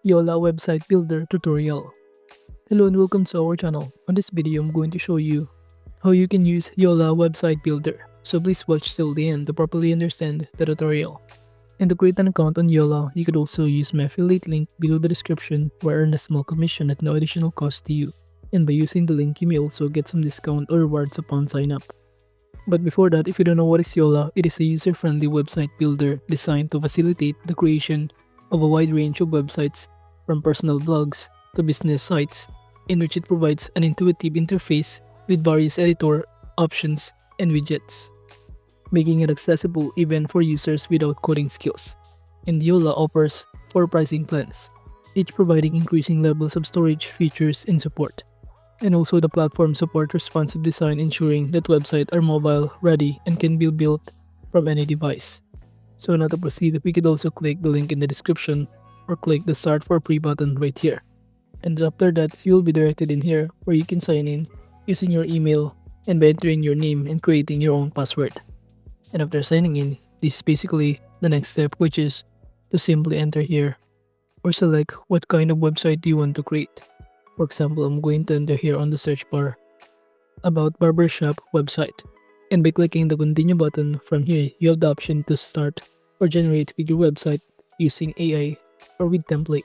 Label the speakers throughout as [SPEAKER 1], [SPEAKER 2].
[SPEAKER 1] Yola website builder tutorial. Hello and welcome to our channel. On this video, I'm going to show you how you can use Yola website builder. So please watch till the end to properly understand the tutorial. And to create an account on Yola, you could also use my affiliate link below the description where I earn a small commission at no additional cost to you. And by using the link, you may also get some discount or rewards upon sign up. But before that, if you don't know what is Yola, it is a user-friendly website builder designed to facilitate the creation of a wide range of websites from personal blogs to business sites, in which it provides an intuitive interface with various editor options and widgets, making it accessible even for users without coding skills. And Yola offers 4 pricing plans, each providing increasing levels of storage, features, and support. And also the platform support responsive design, ensuring that websites are mobile ready and can be built from any device. So now to proceed, we could also click the link in the description or click the start for free button right here. And after that, you'll be directed in here where you can sign in using your email and by entering your name and creating your own password. And after signing in, this is basically the next step, which is to simply enter here or select what kind of website do you want to create. For example, I'm going to enter here on the search bar about barbershop website. And by clicking the continue button from here, you have the option to start or generate with your website using AI or with template.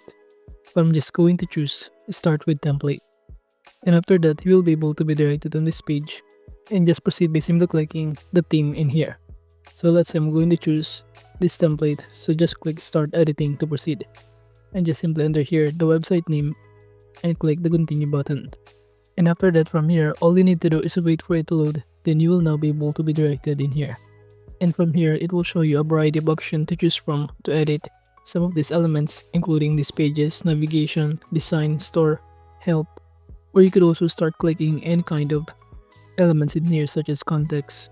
[SPEAKER 1] But I'm just going to choose start with template. And after that, you will be able to be directed on this page and just proceed by simply clicking the theme in here. So let's say I'm going to choose this template, so just click start editing to proceed. And just simply enter here the website name and click the continue button. And after that, from here, all you need to do is wait for it to load, then you will now be able to be directed in here. And from here, it will show you a variety of options to choose from to edit some of these elements, including these pages, navigation, design, store, help, or you could also start clicking any kind of elements in here such as context,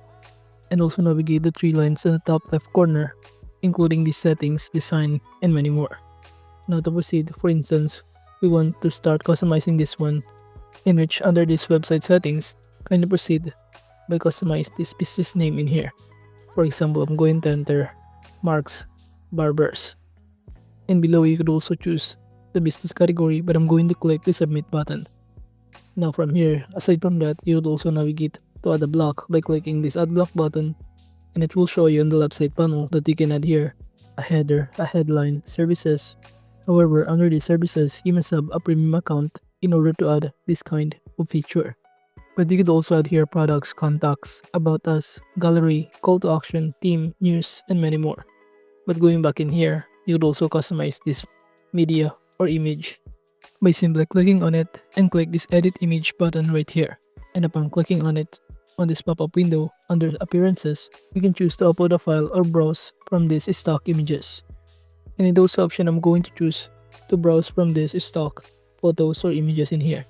[SPEAKER 1] and also navigate the 3 lines in the top left corner, including the settings, design, and many more. Now to proceed, for instance, we want to start customizing this one, in which under this website settings, kind of proceed by customize this business name in here. For example, I'm going to enter Mark's Barbers. And below you could also choose the business category, but I'm going to click the submit button. Now from here, aside from that, you would also navigate to add a block by clicking this add block button, and it will show you on the left side panel that you can add here a header, a headline, services. However, under the services, you must have a premium account in order to add this kind of feature. But you could also add here products, contacts, about us, gallery, call to action, theme, news, and many more. But going back in here, you could also customize this media or image by simply clicking on it and click this edit image button right here. And upon clicking on it, on this pop-up window under appearances, you can choose to upload a file or browse from these stock images. And in those options, I'm going to choose to browse from this stock photos or images in here.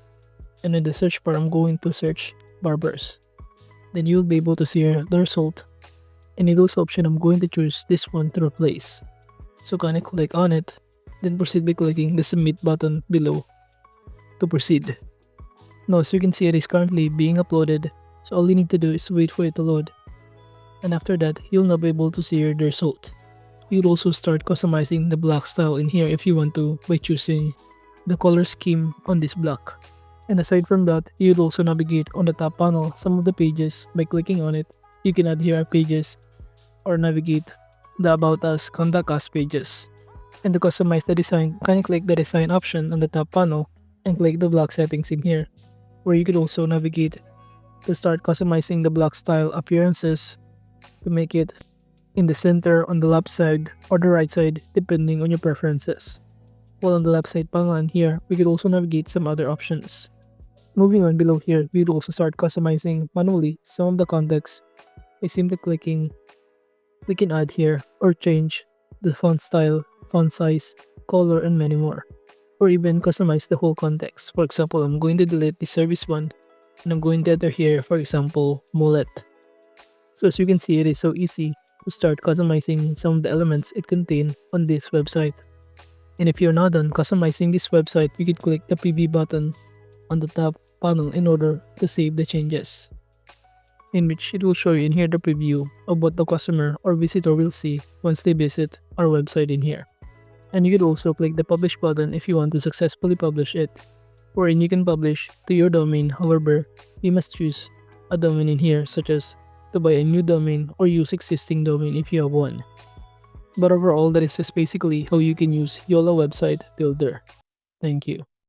[SPEAKER 1] And in the search bar, I'm going to search barbers. Then you'll be able to see here the result. And in those options, I'm going to choose this one to replace. So kind of click on it, then proceed by clicking the submit button below to proceed. Now as you can see, it is currently being uploaded. So all you need to do is wait for it to load. And after that, you'll now be able to see here the result. You'll also start customizing the block style in here if you want to by choosing the color scheme on this block. And aside from that, you'll also navigate on the top panel some of the pages by clicking on it. You can add here pages or navigate the about us, contact us pages. And to customize the design, can you click the design option on the top panel and click the block settings in here, where you could also navigate to start customizing the block style appearances to make it in the center, on the left side, or the right side, depending on your preferences. While on the left side panel and here, we could also navigate some other options. Moving on below here, we would also start customizing manually some of the context by simply clicking. We can add here or change the font style, font size, color, and many more. Or even customize the whole context. For example, I'm going to delete the service one and I'm going to enter here, for example, mullet. So as you can see, it is so easy to start customizing some of the elements it contains on this website. And if you're not done customizing this website, you can click the preview button on the top panel in order to save the changes, in which it will show you in here the preview of what the customer or visitor will see once they visit our website in here. And you could also click the publish button if you want to successfully publish it, wherein you can publish to your domain. However, you must choose a domain in here, such as to buy a new domain or use existing domain if you have one. But overall, that is just basically how you can use Yola Website Builder. Thank you.